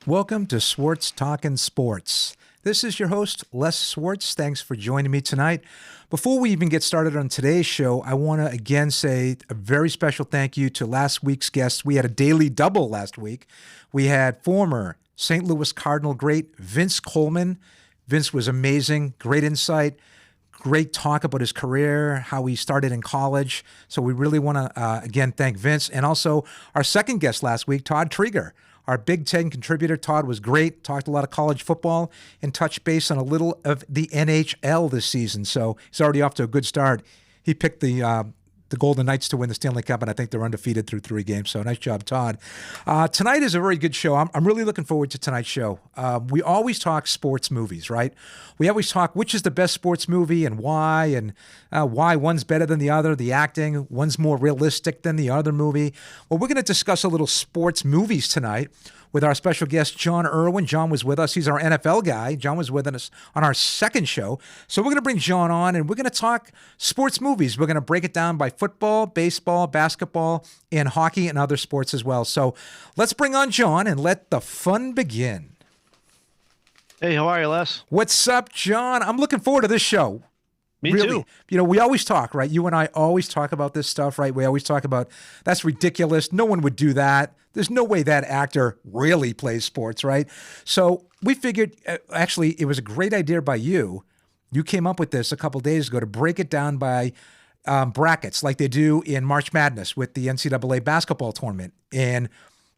Welcome to Swartz Talkin' Sports. This is your host, Les Swartz. Thanks for joining me tonight. Before we even get started on today's show, I want to again say a very special thank you to last week's guests. We had a daily double last week. We had former St. Louis Cardinal great Vince Coleman. Vince was amazing, great insight, great talk about his career, how he started in college. So we really want to, again, thank Vince. And also our second guest last week, Todd Trieger. Our Big Ten contributor. Todd was great, talked a lot of college football, and touched base on a little of the NHL this season. So he's already off to a good start. He picked the Golden Knights to win the Stanley Cup, and I think they're undefeated through 3 games. So nice job, Todd. Tonight is a very good show. I'm really looking forward to tonight's show. We always talk sports movies, right? We always talk which is the best sports movie and why one's better than the other, the acting, one's more realistic than the other movie. Well, we're going to discuss a little sports movies tonight with our special guest, John Irwin. John was with us. He's our NFL guy. John was with us on our second show. So we're going to bring John on, and we're going to talk sports movies. We're going to break it down by football, baseball, basketball, and hockey and other sports as well. So let's bring on John and let the fun begin. Hey, how are you, Les? What's up, John? I'm looking forward to this show. Me really, too. You know, we always talk, right? You and I always talk about this stuff, right? We always talk about, that's ridiculous. No one would do that. There's no way that actor really plays sports, right? So we figured, actually, it was a great idea by you. You came up with this a couple days ago to break it down by brackets like they do in March Madness with the NCAA basketball tournament. And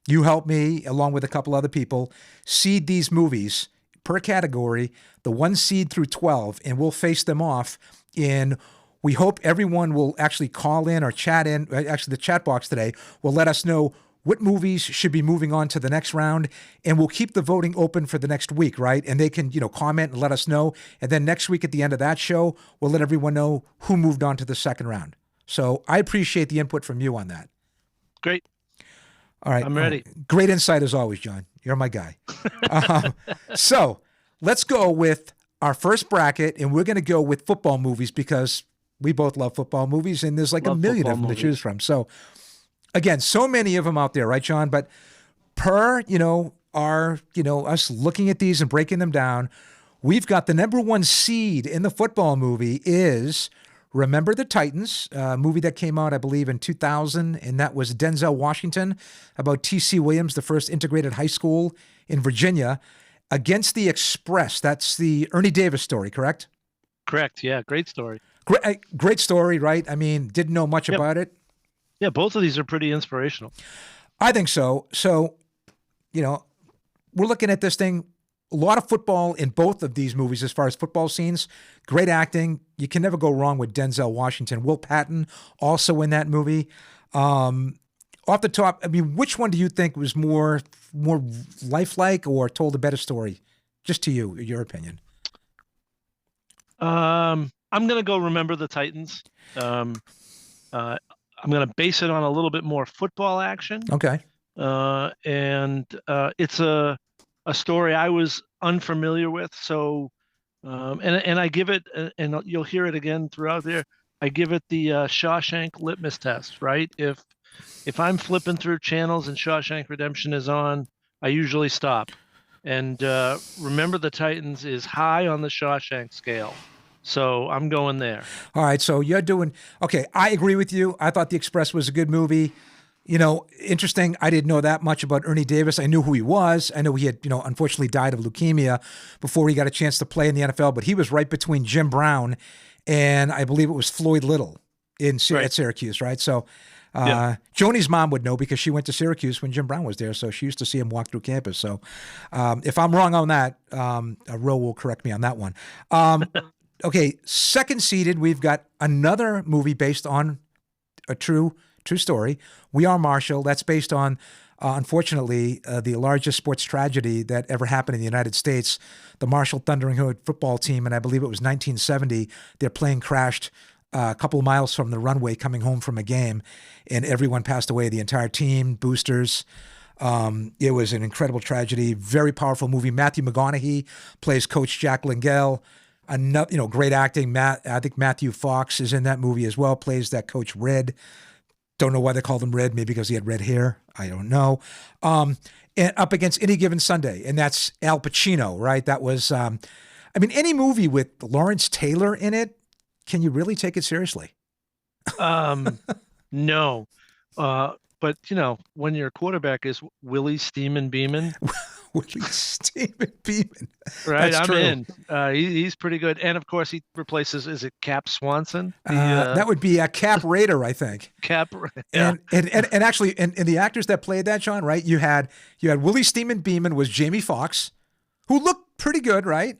you helped me, along with a couple other people, seed these movies per category, the 1 seed through 12, and we'll face them off. And we hope everyone will actually call in or chat in. Actually, the chat box today will let us know what movies should be moving on to the next round, and we'll keep the voting open for the next week, right? And they can, comment and let us know. And then next week at the end of that show, we'll let everyone know who moved on to the second round. So I appreciate the input from you on that. Great. All right. I'm ready. Great insight as always, John. You're my guy. So let's go with our first bracket, and we're going to go with football movies because we both love football movies, and there's like a million of them to choose from. So, again, so many of them out there, right, John? But per, us looking at these and breaking them down, we've got the number 1 seed in the football movie is Remember the Titans, a movie that came out, I believe, in 2000, and that was Denzel Washington about T.C. Williams, the first integrated high school in Virginia, against the Express. That's the Ernie Davis story, correct? Correct, yeah, great story. Great story, right? I mean, didn't know much about it. Yeah, both of these are pretty inspirational. I think so. So, we're looking at this thing. A lot of football in both of these movies as far as football scenes. Great acting. You can never go wrong with Denzel Washington. Will Patton also in that movie. Off the top, I mean, which one do you think was more lifelike or told a better story? Just to you, your opinion. I'm going to go Remember the Titans. I'm going to base it on a little bit more football action. Okay. And it's a story I was unfamiliar with. So, and I give it, and you'll hear it again throughout there, I give it the Shawshank litmus test, right? If I'm flipping through channels and Shawshank Redemption is on, I usually stop. And Remember the Titans is high on the Shawshank scale. So I'm going there. All right. So you're doing, okay. I agree with you. I thought The Express was a good movie. Interesting. I didn't know that much about Ernie Davis. I knew who he was. I know he had, unfortunately died of leukemia before he got a chance to play in the NFL, but he was right between Jim Brown and I believe it was Floyd Little at Syracuse, right? So Joni's mom would know because she went to Syracuse when Jim Brown was there, so she used to see him walk through campus. So if I'm wrong on that, Ro will correct me on that one. Okay, second seeded, we've got another movie based on a true story. We Are Marshall. That's based on, unfortunately, the largest sports tragedy that ever happened in the United States. The Marshall Thundering Herd football team, and I believe it was 1970, their plane crashed a couple of miles from the runway coming home from a game, and everyone passed away, the entire team, boosters. It was an incredible tragedy, very powerful movie. Matthew McConaughey plays Coach Jack Langell. Great acting. I think Matthew Fox is in that movie as well, plays that Coach Red. Don't know why they called him Red. Maybe because he had red hair. I don't know. And up against Any Given Sunday, and that's Al Pacino, right? That was, I mean, any movie with Lawrence Taylor in it, can you really take it seriously? No. But when your quarterback is Willie Steeman Beeman, Willie Stephen Beeman. right? That's I'm true. in. He's pretty good, and of course he replaces. Is it Cap Swanson? That would be a Cap Raider, I think. Cap. Yeah, And actually, and the actors that played that, John, right? You had Willie Steeman Beeman was Jamie Foxx, who looked pretty good, right?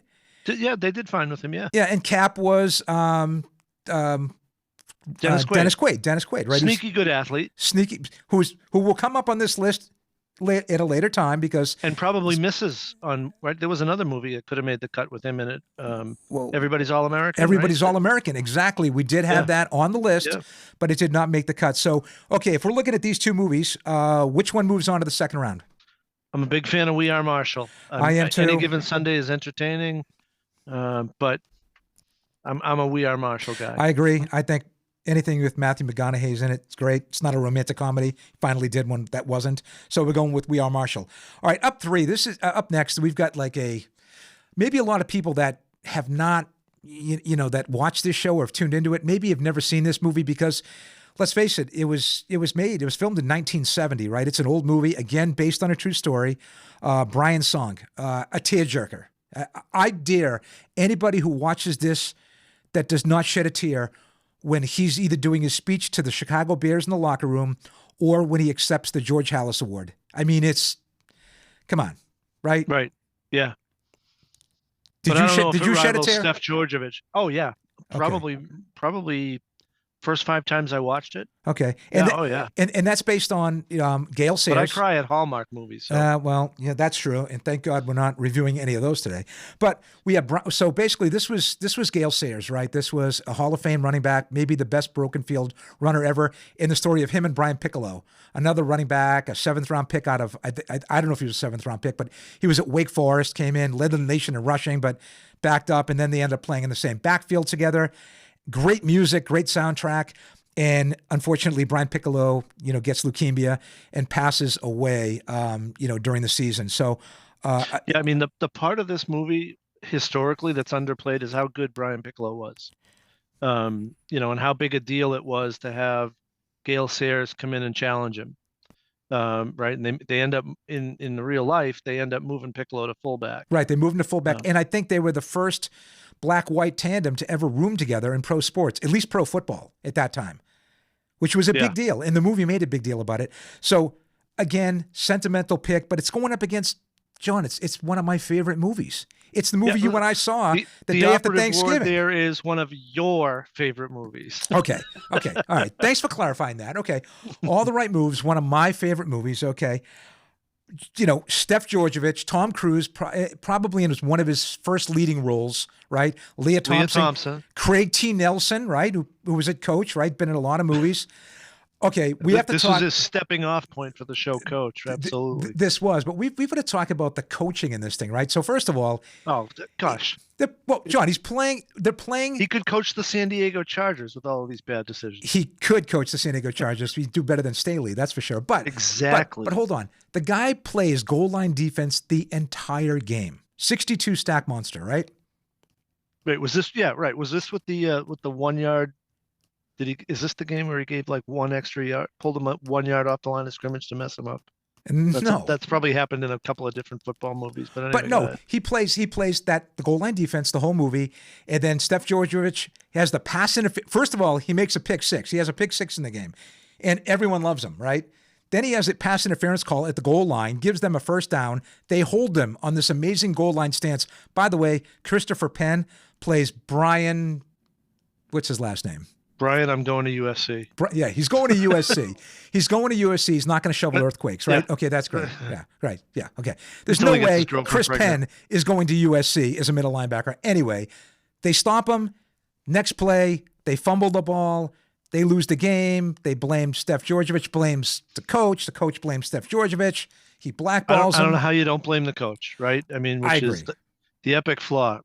yeah, they did fine with him. Yeah, Yeah, and Cap was Dennis Quaid, Dennis Quaid, right? sneaky good athlete, Sneaky, who will come up on this list at a later time because and probably misses on. Right, there was another movie that could have made the cut with him in it. well, Everybody's All American. everybody's right? All American. Exactly, we did have that on the list, Yeah. but it did not make the cut. So, okay, if we're looking at these two movies, which one moves on to the second round? I'm a big fan of We Are Marshall. I am too. Any Given Sunday is entertaining, but I'm a We Are Marshall guy. I agree. I think anything with Matthew McConaughey's in it's great. It's not a romantic comedy. Finally did one that wasn't. So we're going with We Are Marshall. All right, up three. This is up next. We've got like maybe a lot of people that have not, that watch this show or have tuned into it. Maybe have never seen this movie because, let's face it, it was filmed in 1970, right? It's an old movie, again based on a true story. Brian Song, a tearjerker. I dare anybody who watches this that does not shed a tear when he's either doing his speech to the Chicago Bears in the locker room or when he accepts the George Halas Award. I mean, come on, right? Right. Yeah. Did you shed a tear? Steph Georgevich. Oh yeah. Okay. Probably first 5 times I watched it. Okay. Yeah, oh yeah. And that's based on Gail Sayers. But I cry at Hallmark movies. So. Well, yeah, that's true, and thank God we're not reviewing any of those today. But we have so basically this was Gail Sayers, right? This was a Hall of Fame running back, maybe the best broken field runner ever. In the story of him and Brian Piccolo, another running back, a 7th round pick out of I don't know if he was a 7th round pick, but he was at Wake Forest, came in, led the nation in rushing, but backed up, and then they ended up playing in the same backfield together. Great music, great soundtrack. And unfortunately, Brian Piccolo, gets leukemia and passes away, during the season. So, yeah, I mean, the part of this movie historically that's underplayed is how good Brian Piccolo was, and how big a deal it was to have Gail Sayers come in and challenge him, right? And they end up in the real life, they end up moving Piccolo to fullback. Right, they moved him to fullback, and I think they were the first black-white tandem to ever room together in pro sports, at least pro football at that time, which was a big deal. And the movie made a big deal about it. So again, sentimental pick, but it's going up against, John, it's one of my favorite movies. It's the movie you and I saw the day after Thanksgiving. Word there is one of your favorite movies. Okay. All right. Thanks for clarifying that. Okay. All the Right Moves, one of my favorite movies. Okay. Steph Georgevich, Tom Cruise, probably in one of his first leading roles, right? Leah Thompson. Craig T. Nelson, right? Who was a coach, right? Been in a lot of movies. Okay, we have to talk. This was his stepping off point for the show Coach. Absolutely. This was, but we've got to talk about the coaching in this thing, right? So first of all. Oh, gosh. John, they're playing. He could coach the San Diego Chargers with all of these bad decisions. He could coach the San Diego Chargers. He'd do better than Staley, that's for sure. But exactly. But hold on. The guy plays goal line defense the entire game. 62 stack monster, right? Wait, was this? Yeah, right. Was this with the 1 yard? Is this the game where he gave like 1 extra yard, pulled him up 1 yard off the line of scrimmage to mess him up? No, that's probably happened in a couple of different football movies. But anyway, no, he plays the goal line defense the whole movie, and then Steph Georgevich has the pass interference. First of all, he makes a pick six. He has a pick six in the game, and everyone loves him, right? Then he has a pass interference call at the goal line, gives them a first down. They hold them on this amazing goal line stance. By the way, Christopher Penn plays Brian. What's his last name? Brian, I'm going to USC. Yeah, he's going to USC. He's going to USC. He's not going to shovel earthquakes, right? Yeah. Okay, that's great. Yeah, right. Yeah, okay. There's no way Chris Penn is going to USC as a middle linebacker. Anyway, they stop him. Next play, they fumble the ball. They lose the game. They blame Steph Georgevich, blames the coach. The coach blames Steph Georgevich. He blackballs him. I don't know how you don't blame the coach, right? I mean, which is the epic flaw.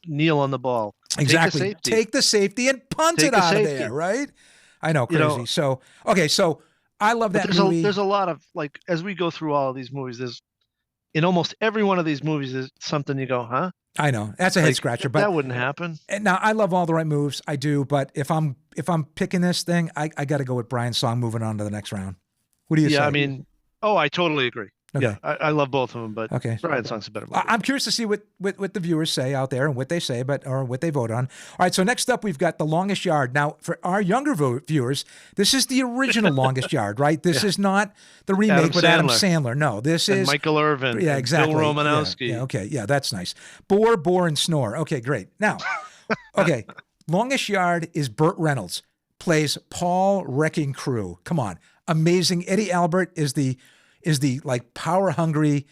Kneel on the ball. Exactly. Take the safety and punt it out of there, right? I know, You crazy. know, So, okay, so I love but that movie. there's a lot of like as we go through all of these movies, there's in almost every one of these movies is something you go, huh? I know that's a head Like scratcher, but that wouldn't happen. and now I love all the right moves. I do, but if I'm picking this thing, I got to go with Brian's song. Moving on to the next round. What do you Yeah, I say? mean, oh, I totally agree. Yeah, Okay. I love both of them, but Okay. Brian Song's a better movie. I'm curious to see what the viewers say out there and what they say, or what they vote on. All right, so next up we've got The Longest Yard. Now, for our younger viewers, this is the original Longest Yard, right? This Yeah. is not the remake Adam with Adam Sandler. Sandler. No, this And is Michael Irvin yeah, and Bill exactly. Yeah, Romanowski. yeah, okay, yeah, that's nice. Bore, and snore. Okay, great. Now, okay, Longest Yard is Burt Reynolds plays Paul Wrecking Crew. Come on, amazing. Eddie Albert is the like power hungry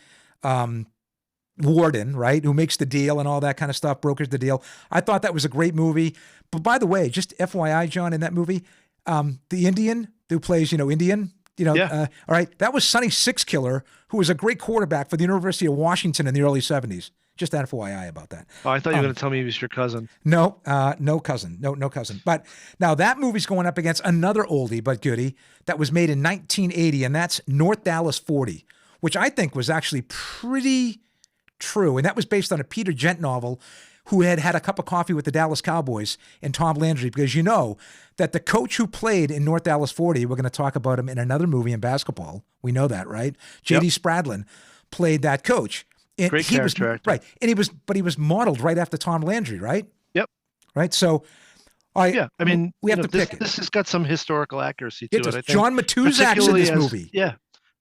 warden, right? Who makes the deal and all that kind of stuff, brokers the deal. I thought that was a great movie. But by the way, just FYI, John, in that movie, the Indian who plays, Indian, Yeah. all right, that was Sonny Sixkiller, who was a great quarterback for the University of Washington in the early 70s. Just FYI about that. Oh, I thought you were going to tell me he was your cousin. No, no cousin. No cousin. But now that movie's going up against another oldie but goodie that was made in 1980, and that's North Dallas 40, which I think was actually pretty true. And that was based on a Peter Gent novel who had had a cup of coffee with the Dallas Cowboys and Tom Landry, because you know that the coach who played in North Dallas 40, we're going to talk about him in another movie in basketball. We know that, right? J.D. Spradlin played that coach. And Great character actor. Right. And he was modeled right after Tom Landry, right? Yep. Right. So, all right. Yeah. I mean, we have to this, pick it. This has got some historical accuracy to It it. does. I think. John Matuzak's in this movie. Yeah.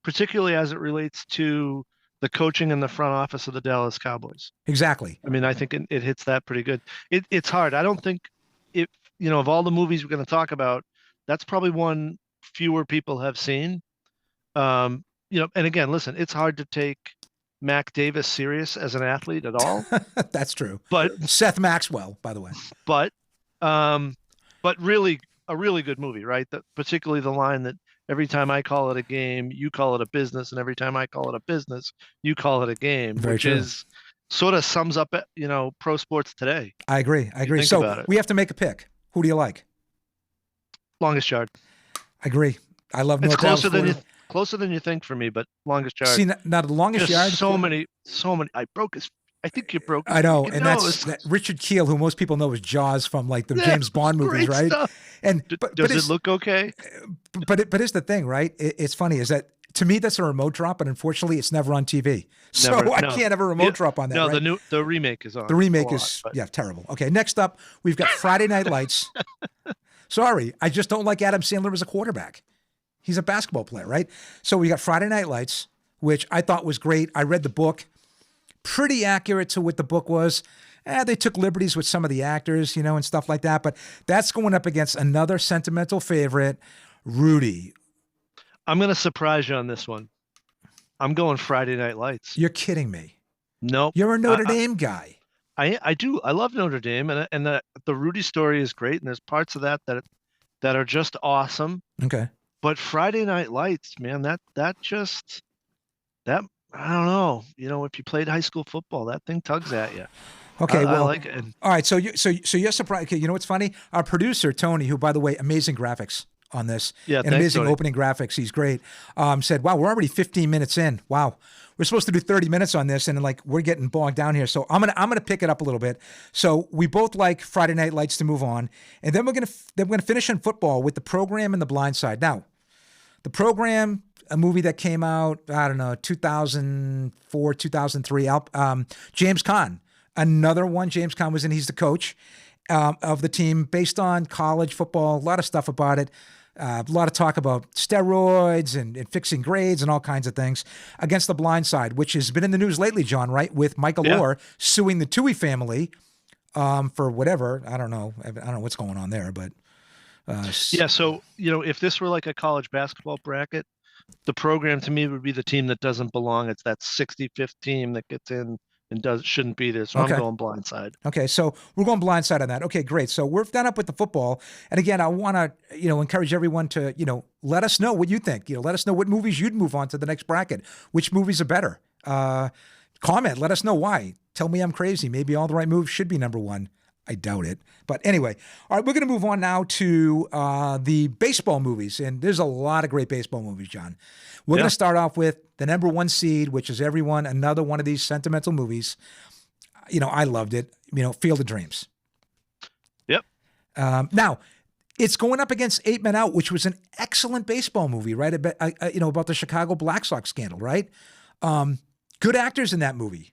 Particularly as it relates to the coaching in the front office of the Dallas Cowboys. Exactly. I mean, I think it hits that pretty good. It's hard. I don't think of all the movies we're going to talk about, that's probably one fewer people have seen. And again, listen, it's hard to take Mac Davis serious as an athlete at all. That's true. But Seth Maxwell, by the way. But really a really good movie, right? Particularly the line that every time I call it a game, you call it a business, and every time I call it a business, you call it a game, Very which true. is sort of sums up, pro sports today. I agree. Think So about it. we have to make a pick. Who do you like? Longest Yard. I agree. I love It's North Dallas 40. closer than you think for me, but Longest Yard. See, now the Longest Yard. So many. I think you broke. I know, his and nose. that's Richard Keel, who most people know as Jaws from like the Yeah, James Bond movies, great right? stuff. And Does it look okay? But here's the thing, right? It's funny is that to me that's a remote drop, but unfortunately it's never on TV, so Never, I no. can't have a remote drop on that. No, right? the remake is on. The remake a lot, is but- terrible. Okay, next up we've got Friday Night Lights. Sorry, I just don't like Adam Sandler as a quarterback. He's a basketball player, right? So we got Friday Night Lights, which I thought was great. I read the book, pretty accurate to what the book was. They took liberties with some of the actors, and stuff like that. But that's going up against another sentimental favorite, Rudy. I'm going to surprise you on this one. I'm going Friday Night Lights. You're kidding me. Nope. You're a Notre Dame guy. I do. I love Notre Dame, and the Rudy story is great, and there's parts of that are just awesome. Okay. But Friday Night Lights, man, that I don't know. If you played high school football, that thing tugs at you. Okay, I well, like it. all right. So you're surprised. Okay, you know what's funny? Our producer Tony, who by the way, amazing graphics on this, Yeah, and thanks, amazing Tony. opening graphics. He's great. Said, "Wow, we're already 15 minutes in. Wow, we're supposed to do 30 minutes on this, and like we're getting bogged down here. So I'm gonna pick it up a little bit. So we both like Friday Night Lights to move on, and then we're gonna finish on football with The Program and The Blind Side. Now, The Program, a movie that came out, I don't know, 2004, 2003. James Caan, another one. James Caan was in. He's the coach of the team, based on college football. A lot of stuff about it. A lot of talk about steroids and fixing grades and all kinds of things against The Blind Side, which has been in the news lately, John, right? With Michael Orr suing the Toohey family for whatever. I don't know what's going on there, but Yeah, so if this were like a college basketball bracket, The Program to me would be the team that doesn't belong. It's that 65th team that gets in and shouldn't be there. So Okay. I'm going Blindside. Okay, so we're going blindside on that. Okay, great. So we're done up with the football. And again, I want to, encourage everyone to, let us know what you think. Let us know what movies you'd move on to the next bracket. Which movies are better? Comment. Let us know why. Tell me I'm crazy. Maybe All the Right Moves should be number one. I doubt it. But anyway, all right, we're going to move on now to the baseball movies. And there's a lot of great baseball movies, John. We're going to start off with the number one seed, which is another one of these sentimental movies. I loved it. Field of Dreams. Yep. Now, it's going up against 8 Men Out, which was an excellent baseball movie, right? About the Chicago Black Sox scandal, right? Good actors in that movie.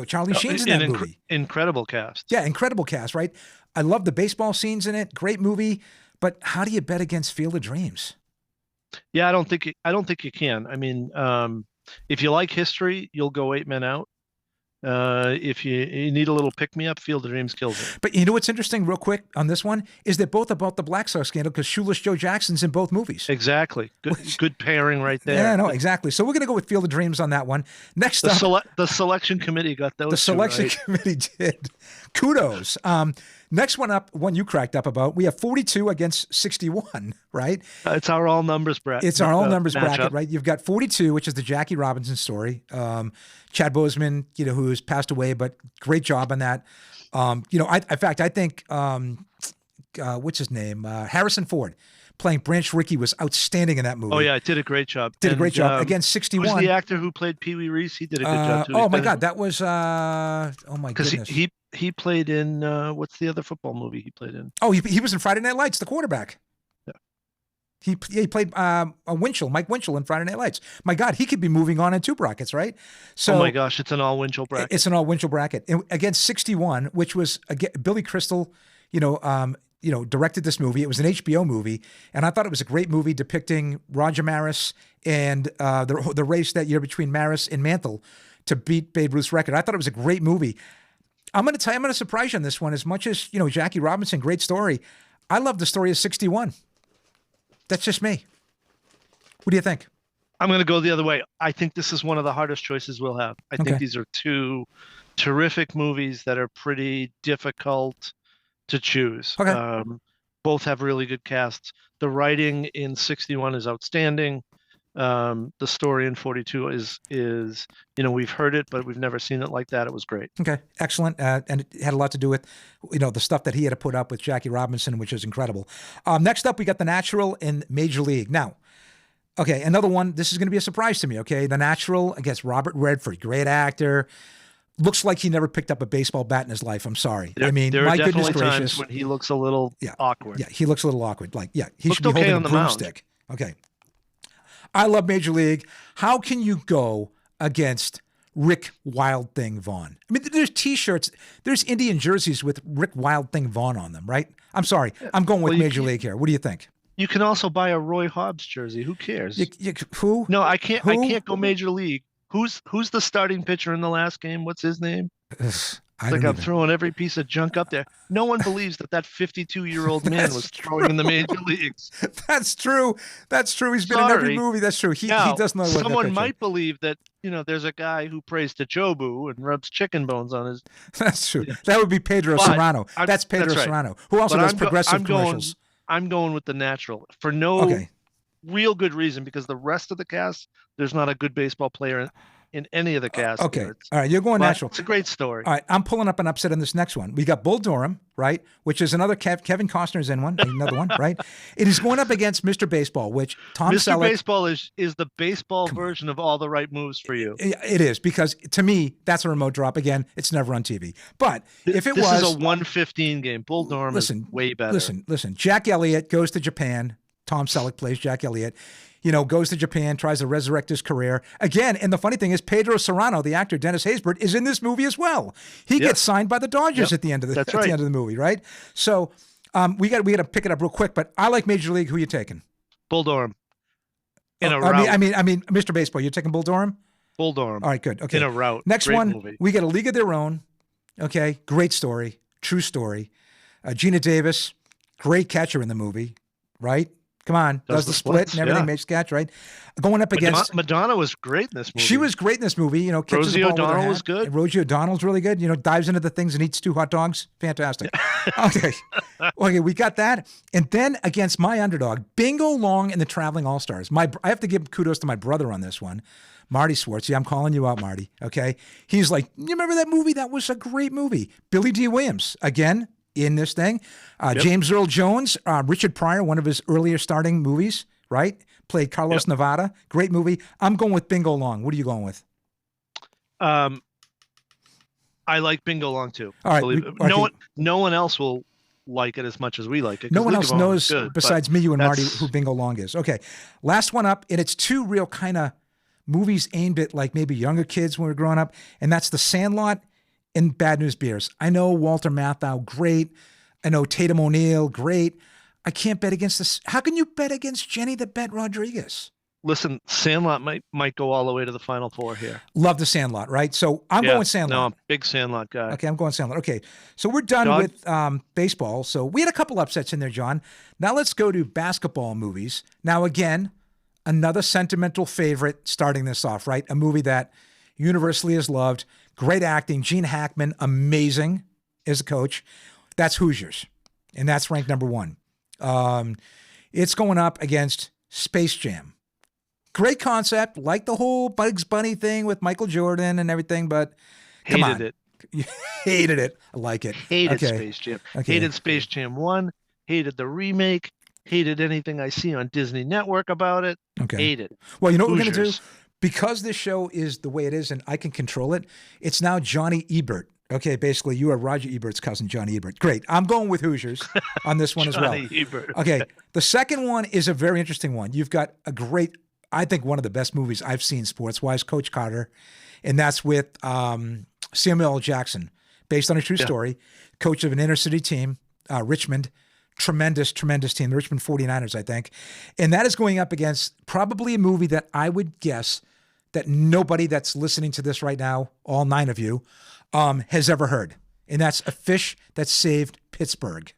Charlie Sheen's in that movie. Incredible cast. Yeah, incredible cast, right? I love the baseball scenes in it. Great movie. But how do you bet against Field of Dreams? Yeah, I don't think you can. I mean, if you like history, you'll go 8 Men Out. If you need a little pick-me-up, Field of Dreams kills it. But you know what's interesting, real quick, on this one, is they're both about the Black Sox scandal because Shoeless Joe Jackson's in both movies. Exactly. Good pairing right there. Yeah, no, exactly. So we're going to go with Field of Dreams on that one. Next up. The selection committee got those. The selection right? committee did. Kudos. Next one up, one you cracked up about, we have 42 against 61, right? It's our all numbers bracket. It's our all numbers bracket, right? You've got 42, which is the Jackie Robinson story. Chad Boseman, who has passed away, but great job on that. I think, what's his name? Harrison Ford playing Branch Rickey was outstanding in that movie. Oh yeah, did a great job. Against 61. Who's the actor who played Pee Wee Reese? He did a good job too. Oh my God, that was oh my goodness. Because he played in what's the other football movie he played in? Oh, he was in Friday Night Lights, the quarterback. Yeah. He played Mike Winchell in Friday Night Lights. My God, he could be moving on in two brackets, right? So, oh my gosh, it's an all Winchell bracket. It's an all Winchell bracket. And against 61, which was Billy Crystal, directed this movie. It was an HBO movie, and I thought it was a great movie depicting Roger Maris and the race that year between Maris and Mantle to beat Babe Ruth's record. I thought it was a great movie. I'm going to surprise you on this one. As much as, Jackie Robinson, great story. I love the story of 61. That's just me. What do you think? I'm going to go the other way. I think this is one of the hardest choices we'll have. I think these are two terrific movies that are pretty difficult to choose. Okay. Both have really good casts. The writing in 61 is outstanding. The story in 42 is we've heard it, but we've never seen it like that. It was great. Okay, excellent. And it had a lot to do with, the stuff that he had to put up with Jackie Robinson, which is incredible. Next up, we got The Natural in Major League. Now, okay, another one. This is going to be a surprise to me, okay? The Natural against Robert Redford, great actor. Looks like he never picked up a baseball bat in his life. I'm sorry. There my are goodness definitely gracious. times when he looks a little awkward. Yeah, he looks a little awkward. He should be okay holding on a the mound. broomstick. Okay. I love Major League. How can you go against Rick Wild Thing Vaughn? I mean, there's T-shirts, there's Indian jerseys with Rick Wild Thing Vaughn on them, right? I'm sorry. I'm going with Major League here. What do you think? You can also buy a Roy Hobbs jersey. Who cares? Who? No, I can't. Who? I can't go Major League. Who's the starting pitcher in the last game? What's his name? I'm throwing every piece of junk up there. No one believes that 52-year-old man was throwing in the major leagues. That's true. He's been in every movie. That's true. He does know what someone might believe that, there's a guy who prays to Jobu and rubs chicken bones on his. That's true. That would be Pedro Serrano. That's Pedro Serrano, who also does progressive commercials. I'm going with The Natural for no real good reason, because the rest of the cast, there's not a good baseball player in any of the cast. Okay. All right. You're going Natural. It's a great story. All right. I'm pulling up an upset in this next one. We got Bull Durham, right? Which is another Kevin Costner's in one, another one, right? It is going up against Mr. Baseball, which Tom Selleck. Mr. Baseball is the baseball version of All the Right Moves for You. It is, because to me, that's a remote drop. Again, it's never on TV. But if it this was. This is a 1:15 game. Bull Durham is way better. Listen. Jack Elliott goes to Japan. Tom Selleck plays Jack Elliott. Goes to Japan, tries to resurrect his career. Again, and the funny thing is, Pedro Serrano, the actor Dennis Haysbert, is in this movie as well. He gets signed by the Dodgers at the end of the end of the movie, right? So we got to pick it up real quick. But I like Major League. Who are you taking? Bull Durham. In a route. I mean, Mr. Baseball. You're taking Bull Durham? Bull Durham. All right, good. Okay. In a route. Next Great one, movie. We got A League of Their Own. Okay, great story, true story. Gina Davis, great catcher in the movie, right? Come on, does the split and everything, makes catch, right? Going up against Madonna was great in this movie. She was great in this movie. Catches the ball with her O'Donnell hat. was good. Rosie O'Donnell's really good. Dives into the things and eats 2 hot dogs. Fantastic. Okay, we got that. And then against my underdog, Bingo Long and the Traveling All Stars. I have to give kudos to my brother on this one, Marty Swartz. Yeah, I'm calling you out, Marty. Okay, he's like, you remember that movie? That was a great movie. Billy D. Williams again. in this thing. Yep. James Earl Jones, Richard Pryor, one of his earlier starting movies, right? Played Carlos Nevada. Great movie. I'm going with Bingo Long. What are you going with? I like Bingo Long too. All right. Believe it. No one else will like it as much as we like it. No one League else of Our Own knows is good, besides me, you, and Marty that's- who Bingo Long is. Okay. Last one up, and it's two real kind of movies aimed at like maybe younger kids when we were growing up, and that's The Sandlot and Bad News Bears. I know Walter Matthau, great. I know Tatum O'Neal, great. I can't bet against this. How can you bet against Jenny the Bet Rodriguez? Listen, Sandlot might go all the way to the Final Four here. Love The Sandlot, right? So I'm going Sandlot. No, I'm a big Sandlot guy. Okay, I'm going Sandlot. Okay, so we're done with baseball. So we had a couple upsets in there, John. Now let's go to basketball movies. Now again, another sentimental favorite starting this off, right? A movie that universally is loved. Great acting. Gene Hackman, amazing as a coach. That's Hoosiers, and that's ranked number one. It's going up against Space Jam. Great concept, like the whole Bugs Bunny thing with Michael Jordan and everything, but come on. Hated it. Hated it. I like it. Hated Space Jam. Okay. Hated Space Jam 1. Hated the remake. Hated anything I see on Disney Network about it. Okay. Hated. Well, you know what we're going to do? Hoosiers. Because this show is the way it is and I can control it, it's now Johnny Ebert. Okay, basically, you are Roger Ebert's cousin, Johnny Ebert. Great. I'm going with Hoosiers on this one as well. Johnny Ebert. Okay, the second one is a very interesting one. You've got a great, I think one of the best movies I've seen sports-wise, Coach Carter, and that's with Samuel L. Jackson, based on a true story, coach of an inner-city team, Richmond. Tremendous team, the Richmond 49ers, I think. And that is going up against probably a movie that I would guess that nobody that's listening to this right now, all 9 of you, has ever heard. And that's A Fish That Saved Pittsburgh.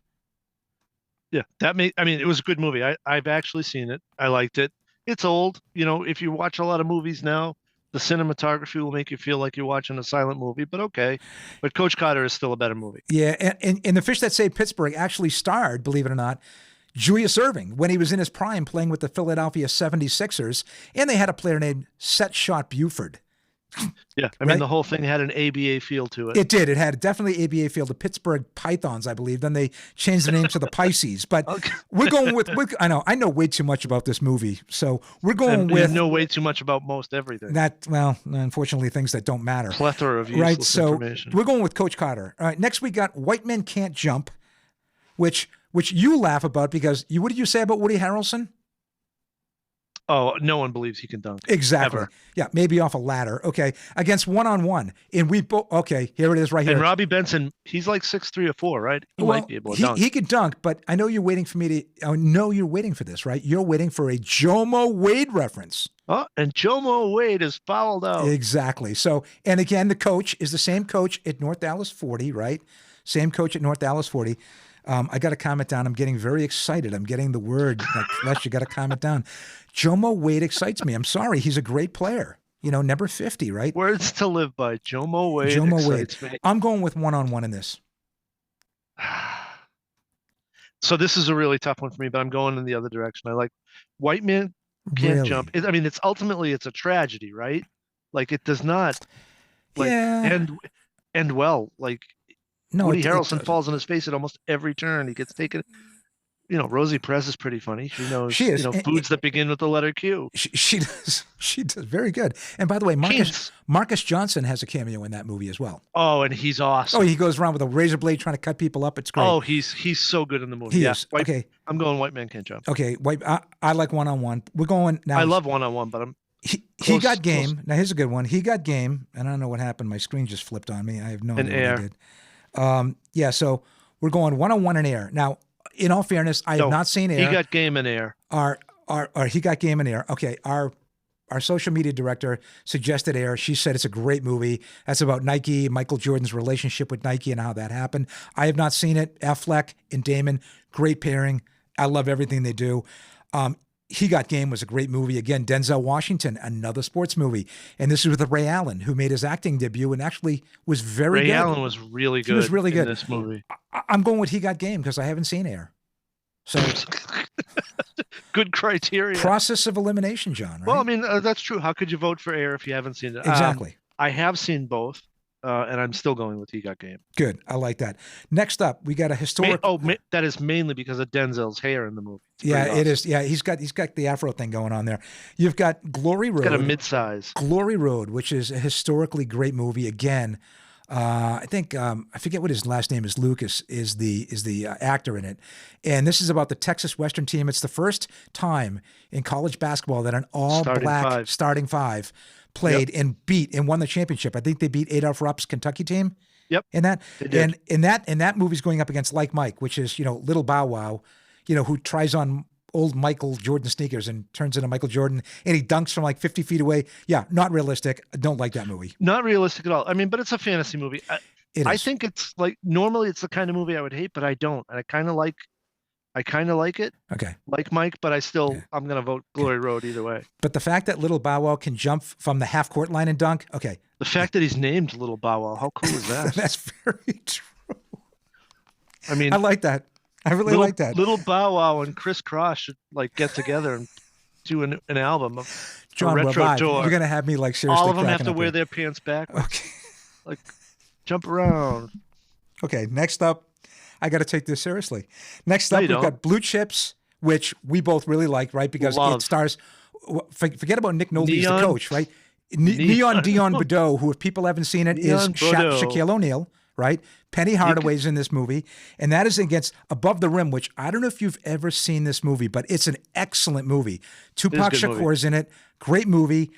Yeah, it was a good movie. I've actually seen it. I liked it. It's old. You know, if you watch a lot of movies now, the cinematography will make you feel like you're watching a silent movie, but okay. But Coach Carter is still a better movie. Yeah, and The Fish That Saved Pittsburgh actually starred, believe it or not, Julius Erving when he was in his prime playing with the Philadelphia 76ers, and they had a player named Set Shot Buford. Yeah, I mean, the whole thing had an ABA feel to it. It did. It had definitely ABA feel. The Pittsburgh Pythons, I believe. Then they changed the name to the Pisces. But we're going with. I know way too much about this movie, so we're going with. You know way too much about most everything. Unfortunately, things that don't matter. Plethora of useless information. We're going with Coach Carter. All right. Next, we got White Men Can't Jump, which you laugh about because what did you say about Woody Harrelson? Oh, no one believes he can dunk. Exactly. Ever. Yeah, maybe off a ladder. Okay. Against one-on-one. And we both, okay, here it is right here. And Robbie Benson, he's like 6'3" or 4, right? He might be able to dunk. He could dunk, but I know you're waiting for you're waiting for this, right? You're waiting for a Jomo Wade reference. Oh, and Jomo Wade is fouled out. Exactly. So, and again, the coach is the same coach at North Dallas 40, right? Same coach at North Dallas 40. I got to comment down. I'm getting very excited. I'm getting the word. Like, Les, you got to comment down. Jomo Wade excites me. I'm sorry. He's a great player. You know, number 50, right? Words to live by. Jomo Wade excites me. I'm going with one-on-one in this. So this is a really tough one for me, but I'm going in the other direction. I like White Man Can't Jump. It's ultimately a tragedy, right? Like it does not end well. Like no, Woody Harrelson falls on his face at almost every turn. He gets taken. You know, Rosie Perez is pretty funny. She knows, foods that begin with the letter Q. She does. She does very good. And by the way, Marcus Johnson has a cameo in that movie as well. Oh, and he's awesome. Oh, he goes around with a razor blade trying to cut people up. It's great. Oh, he's so good in the movie. He is. Okay. I'm going White Man Can't Jump. Okay. I like one-on-one. We're going now. I love one-on-one, but he got game. Close. Now here's a good one. He got game, and I don't know what happened. My screen just flipped on me. I have no idea what I did. Yeah. So we're going one-on-one in air now. In all fairness, I have not seen Air. He got game in Air. He got game in Air. Okay, our social media director suggested Air. She said it's a great movie. That's about Nike, Michael Jordan's relationship with Nike and how that happened. I have not seen it. Affleck and Damon, great pairing. I love everything they do. He Got Game was a great movie. Again, Denzel Washington, another sports movie. And this is with Ray Allen, who made his acting debut and actually was very good. Ray Allen was really good. He was really good in this movie. I'm going with He Got Game because I haven't seen Air. So good criteria. Process of elimination, John. Right? Well, I mean, that's true. How could you vote for Air if you haven't seen it? Exactly. I have seen both. and I'm still going with He Got Game. Good. I like that. Next up, we got a historic. That is mainly because of Denzel's hair in the movie. Yeah, awesome. It is. Yeah, he's got the afro thing going on there. You've got Glory Road. He's got a mid-size. Glory Road, which is a historically great movie. Again, I think I forget what his last name is. Lucas is the actor in it, and this is about the Texas Western team. It's the first time in college basketball that an all-black starting five played and won the championship. I think they beat Adolph Rupp's Kentucky team. Yep. In that, and that movie's going up against Like Mike, which is Little Bow Wow, who tries on old Michael Jordan sneakers and turns into Michael Jordan, and he dunks from like 50 feet away. Yeah, not realistic. I don't like that movie. Not realistic at all. I mean, but it's a fantasy movie. I think it's like, normally it's the kind of movie I would hate, but I don't. And I kind of like it. Okay. Like Mike, but I'm going to vote Glory Road either way. But the fact that Little Bow Wow can jump from the half court line and dunk. Okay. The fact that he's named Little Bow Wow. How cool is that? That's very true. I mean, I like that. I really like that. Little Bow Wow and Chris Cross should like get together and do an album of John retro tour. You're going to have me like seriously. All of them have to wear their pants backwards. Okay. Like jump around. Okay. Next up, I got to take this seriously. Next up, we've got Blue Chips, which we both really like, right? Because it stars, forget about Nick Nolte as the coach, right? Neon Dion Bordeaux, who if people haven't seen it, is Shaquille O'Neal, right? Penny Hardaway's in this movie. And that is against Above the Rim, which I don't know if you've ever seen this movie, but it's an excellent movie. Tupac Shakur's in it. Great movie.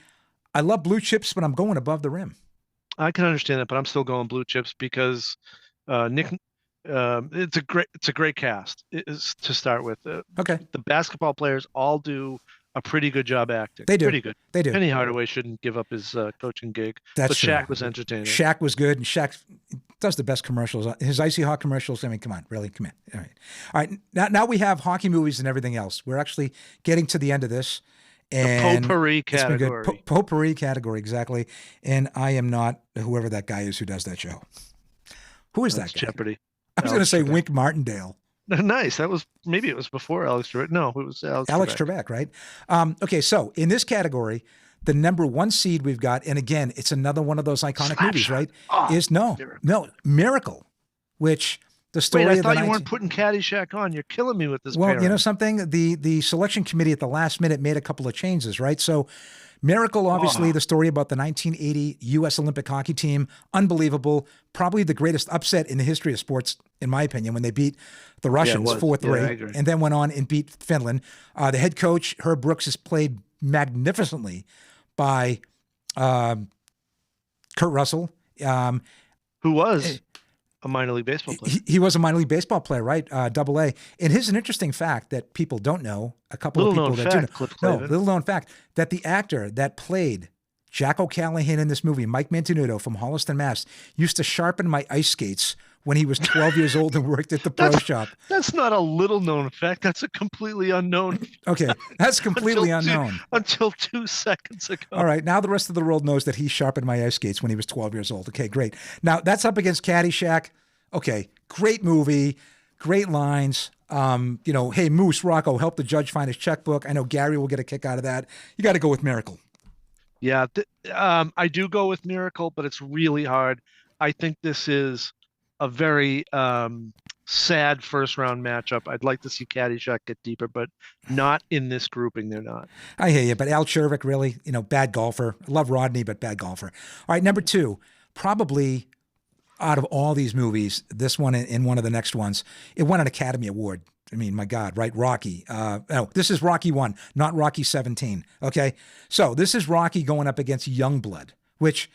I love Blue Chips, but I'm going Above the Rim. I can understand that, but I'm still going Blue Chips because Nick... it's a great cast to start with. Okay. The basketball players all do a pretty good job acting. They do. Pretty good. They do. Penny Hardaway shouldn't give up his coaching gig. But Shaq was entertaining. Shaq was good, and Shaq does the best commercials. His Icy Hot commercials. I mean, come on, really, come in. All right. Now we have hockey movies and everything else. We're actually getting to the end of this. And the potpourri category. Potpourri category, exactly. And I am not whoever that guy is who does that show. Who is that guy? Jeopardy. I was going to say Wink Martindale. Nice. It was before Alex Trebek. No, it was Alex Trebek, right? Okay, so in this category, the number one seed we've got, and again, it's another one of those iconic movies, right? Is Miracle, which the story I thought you weren't putting Caddyshack on. You're killing me with this. Well, you know something? The selection committee at the last minute made a couple of changes, right? So Miracle, obviously, the story about the 1980 U.S. Olympic hockey team, unbelievable. Probably the greatest upset in the history of sports, in my opinion, when they beat the Russians 4-3 and then went on and beat Finland. The head coach, Herb Brooks, is played magnificently by Kurt Russell. Who was a minor league baseball player. He was a minor league baseball player, right? Double A. And here's an interesting fact that people don't know. A couple of people that do know. No, little known fact that the actor that played Jack O'Callahan in this movie, Mike Mantenuto from Holliston, Mass., used to sharpen my ice skates when he was 12 years old and worked at the pro shop. That's not a little known fact. That's a completely unknown. Okay, that's completely unknown. Until 2 seconds ago. All right, now the rest of the world knows that he sharpened my ice skates when he was 12 years old. Okay, great. Now that's up against Caddyshack. Okay, great movie, great lines. Hey, Moose, Rocco, help the judge find his checkbook. I know Gary will get a kick out of that. You got to go with Miracle. Yeah, I do go with Miracle, but it's really hard. I think this is a very sad first round matchup. I'd like to see Caddyshack get deeper, but not in this grouping. They're not. I hear you, but Al Chervik, really, bad golfer. I love Rodney, but bad golfer. All right, number two, probably out of all these movies, this one and one of the next ones, it won an Academy Award. I mean, my God, right? Rocky. No, this is Rocky 1, not Rocky 17. Okay. So this is Rocky going up against Youngblood, which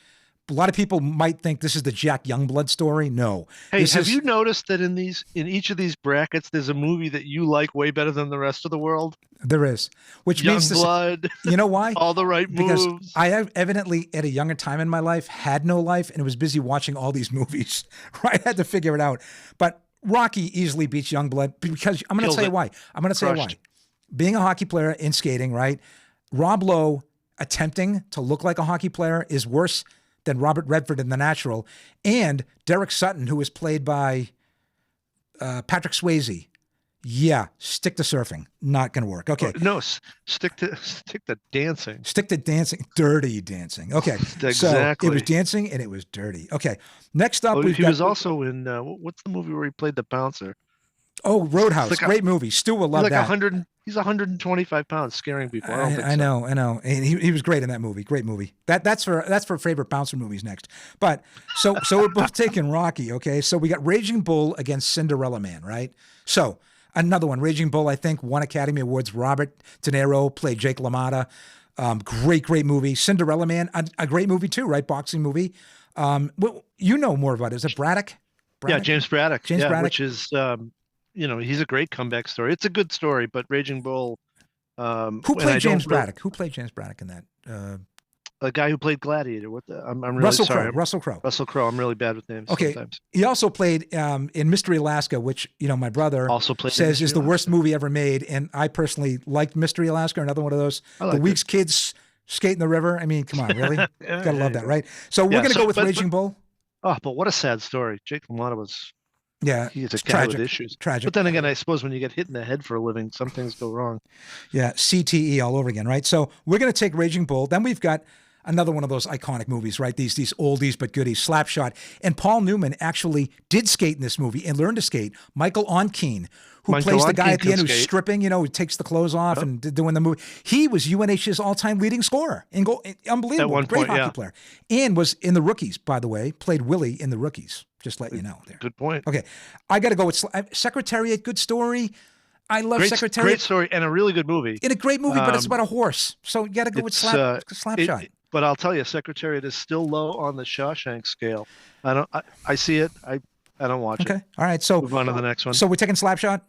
a lot of people might think this is the Jack Youngblood story. No. Hey, have you noticed that in each of these brackets, there's a movie that you like way better than the rest of the world? There is, which means Youngblood. You know why? All the right moves. Because I have evidently, at a younger time in my life, had no life and was busy watching all these movies. Right? I had to figure it out. But Rocky easily beats Youngblood because I'm going to tell you why. I'm going to tell you why. Being a hockey player in skating, right? Rob Lowe attempting to look like a hockey player is worse than Robert Redford in The Natural, and Derek Sutton, who was played by Patrick Swayze Yeah, stick to surfing. Not going to work. Okay. No, stick to dancing. Stick to dancing, dirty dancing. Okay. So it was Exactly. dancing and it was dirty. Okay. Next up, Oh, we've he got, was also in what's the movie where he played the bouncer? oh, He's Roadhouse. like Great movie. Stu will he's love like that. 100. He's 125 pounds, scaring people. I don't think I so. know, I know. And he was great in that movie. Great movie. That's for favorite bouncer movies next. But so we're both taking Rocky, okay? So we got Raging Bull against Cinderella Man, right? So another one, Raging Bull, I think, won Academy Awards. Robert De Niro played Jake LaMotta. Great movie. Cinderella Man, a great movie too, right? Boxing movie. Well, you know more about it. Is it Braddock? Yeah, Braddock? James Braddock. James Yeah, Braddock? which is he's a great comeback story. It's a good story, but Raging Bull. Who And I played don't James really Braddock? Who played James Braddock in that? a guy who played Gladiator. I'm really Russell sorry. Crowe. Russell Crowe. Russell Crowe. I'm really bad with names Okay. sometimes. He also played in Mystery Alaska, which, my brother Also played in says Mystery is the worst Alaska. movie ever made. And I personally liked Mystery Alaska, another one of those. I The liked Week's Kids skate in the river. I mean, come on, really? Yeah, Gotta love yeah. that, right? So we're Yeah, going to so- go with but- Raging Bull. But what a sad story. Jake LaMotta was. Yeah. He's a It's guy with tragic. issues. Tragic. But then again, I suppose when you get hit in the head for a living, some things go wrong. Yeah. CTE all over again, right? So we're going to take Raging Bull. Then we've got another one of those iconic movies, right? These oldies but goodies, Slapshot. And Paul Newman actually did skate in this movie and learned to skate. Michael Onkeen, who plays the guy at the end who's stripping, who takes the clothes off and doing the movie. He was UNH's all-time leading scorer in goal. Unbelievable. At one Great point, hockey yeah. player. And was in the Rookies, by the way. Played Willie in the Rookies. Just letting you know there. Good point. Okay. I got to go with Secretariat. Good story. I love Secretariat. Great story and a really good movie. In a great movie, but it's about a horse. So you got to go with Slapshot. But I'll tell you, Secretariat is still low on the Shawshank scale. I see it. I don't watch it. Okay. All right. So move on to the next one. So we're taking Slapshot?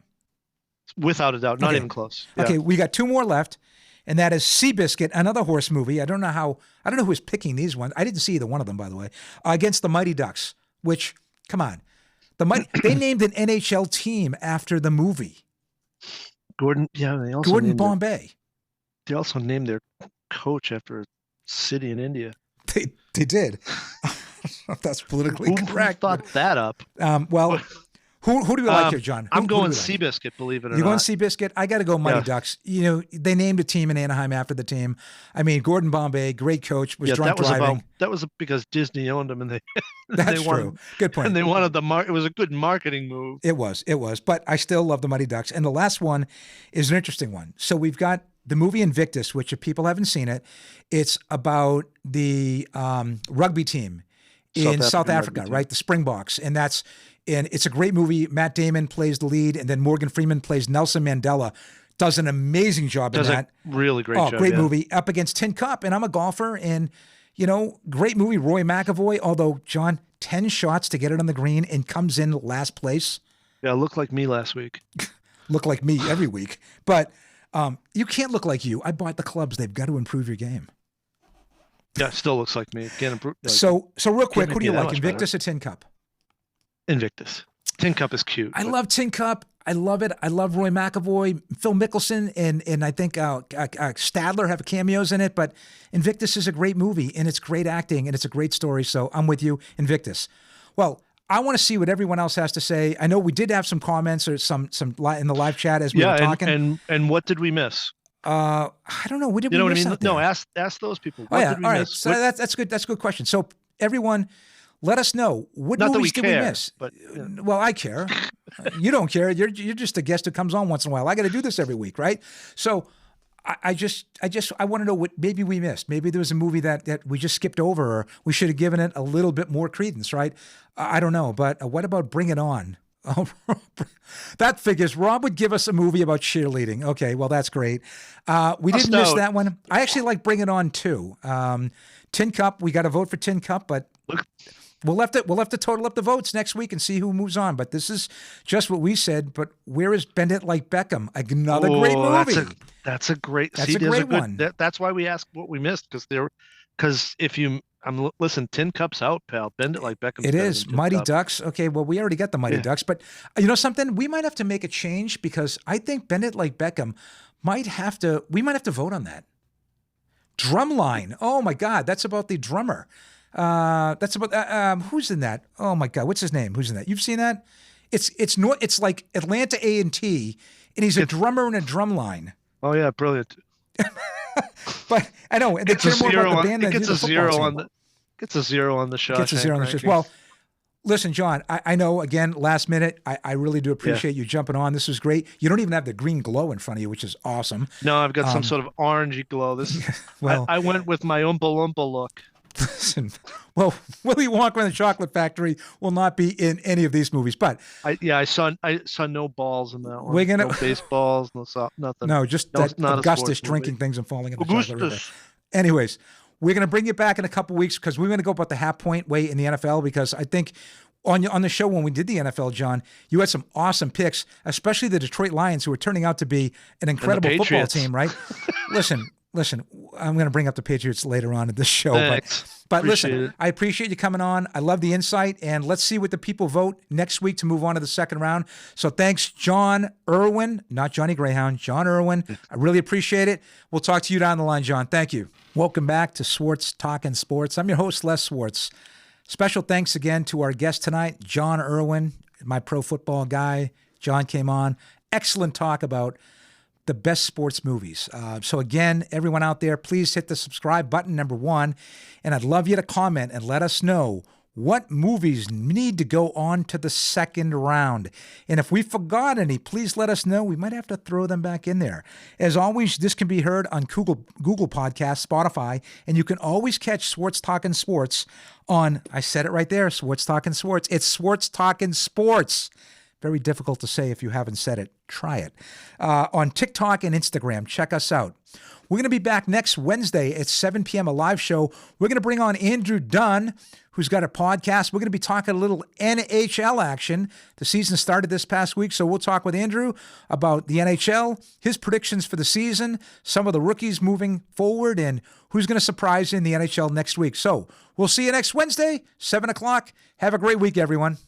Without a doubt. Not even close. Yeah. Okay. We got two more left. And that is Seabiscuit, another horse movie. I don't know who was picking these ones. I didn't see either one of them, by the way. Against the Mighty Ducks, which, come on. They named an NHL team after the movie. Gordon Bombay. They also named their coach after a city in India. They did. I don't know if that's politically correct. Who thought that up? Well, who do you like here, John? I'm going Seabiscuit, believe it or not. You're going Seabiscuit? I got to go Mighty Ducks. They named a team in Anaheim after the team. I mean, Gordon Bombay, great coach, was drunk driving. That was because Disney owned them, and they. That's true. Good point. And they wanted it was a good marketing move. It was. But I still love the Mighty Ducks. And the last one is an interesting one. So we've got the movie Invictus, which if people haven't seen it, it's about the rugby team in South Africa, right? The Springboks. And it's a great movie. Matt Damon plays the lead, and then Morgan Freeman plays Nelson Mandela. Does an amazing job in that. Really great job. Great movie. Up against Tin Cup, and I'm a golfer, and great movie. Roy McAvoy, although John, 10 shots to get it on the green and comes in last place. Yeah, looked like me last week. Look like me every week, but you can't look like you. I bought the clubs. They've got to improve your game. Yeah, still looks like me. Can't improve. So real quick, who do you like, Invictus or Tin Cup? Invictus. Tin Cup is cute. I love Tin Cup. I love it. I love Roy McAvoy, Phil Mickelson, and I think Stadler have cameos in it. But Invictus is a great movie, and it's great acting, and it's a great story. So I'm with you, Invictus. Well, I want to see what everyone else has to say. I know we did have some comments or some in the live chat as we were talking. And what did we miss? I don't know. What did you know we what miss I mean? out there? No, ask those people. What did we miss? So that's good. That's a good question. So everyone, let us know what movies did we miss. But well, I care. You don't care. You're just a guest who comes on once in a while. I got to do this every week, right? So I want to know what maybe we missed. Maybe there was a movie that we just skipped over, or we should have given it a little bit more credence, right? I don't know. But what about Bring It On? Oh, that figures. Rob would give us a movie about cheerleading. Okay, well, that's great. We didn't miss that one. I actually like Bring It On too. Tin Cup. We got to vote for Tin Cup, but we'll have to total up the votes next week and see who moves on. But this is just what we said. But where is Bend It Like Beckham? Another great movie. That's a great. That's a great one. That's why we asked what we missed because if you. Listen, Tin Cup's out, pal. Bend It Like Beckham. It is. Mighty Ducks. Okay, well, we already got the Mighty Ducks, but you know something? We might have to make a change because I think Bend It Like Beckham we might have to vote on that. Drumline. Oh my God, that's about the drummer. That's about who's in that? Oh my God, what's his name? Who's in that? You've seen that? It's like Atlanta A&T, and he's a drummer in a drum line. Oh yeah, brilliant. But I know, and they care more about the band than gets the a football zero team. on the gets a zero on the Shawshank Gets a zero on the shift. rankings. Well, listen, John, I know, again, last minute, I really do appreciate you jumping on. This was great. You don't even have the green glow in front of you, which is awesome. No, I've got some sort of orangey glow. Well, I went with my Oompa Loompa look. Listen, well, Willy Wonka and the Chocolate Factory will not be in any of these movies, but I saw no balls in that one. We're gonna- no baseballs, nothing. no, just No, that not a Augustus sports drinking movie. things and falling in the chocolate river. Augustus. Anyways, we're going to bring you back in a couple weeks because we're going to go about the half point way in the NFL, because I think on the show when we did the NFL, John, you had some awesome picks, especially the Detroit Lions, who are turning out to be an incredible football Patriots. team, right? Listen, I'm going to bring up the Patriots later on in this show, Thanks. but Appreciate listen, it. I appreciate you coming on. I love the insight, and let's see what the people vote next week to move on to the second round. So thanks, John Irwin, not Johnny Greyhound, John Irwin. I really appreciate it. We'll talk to you down the line, John. Thank you. Welcome back to Swartz Talking Sports. I'm your host, Les Swartz. Special thanks again to our guest tonight, John Irwin, my pro football guy. John came on. Excellent talk about the best sports movies. So again, everyone out there, please hit the subscribe button, number one. And I'd love you to comment and let us know what movies need to go on to the second round. And if we forgot any, please let us know. We might have to throw them back in there. As always, this can be heard on Google Podcasts, Spotify, and you can always catch Swartz Talking Sports on, I said it right there, Swartz Talking Sports. It's Swartz Talking Sports. Very difficult to say if you haven't said it. Try it. On TikTok and Instagram, check us out. We're going to be back next Wednesday at 7 p.m., a live show. We're going to bring on Andrew Dunn, who's got a podcast. We're going to be talking a little NHL action. The season started this past week, so we'll talk with Andrew about the NHL, his predictions for the season, some of the rookies moving forward, and who's going to surprise in the NHL next week. So we'll see you next Wednesday, 7 o'clock. Have a great week, everyone.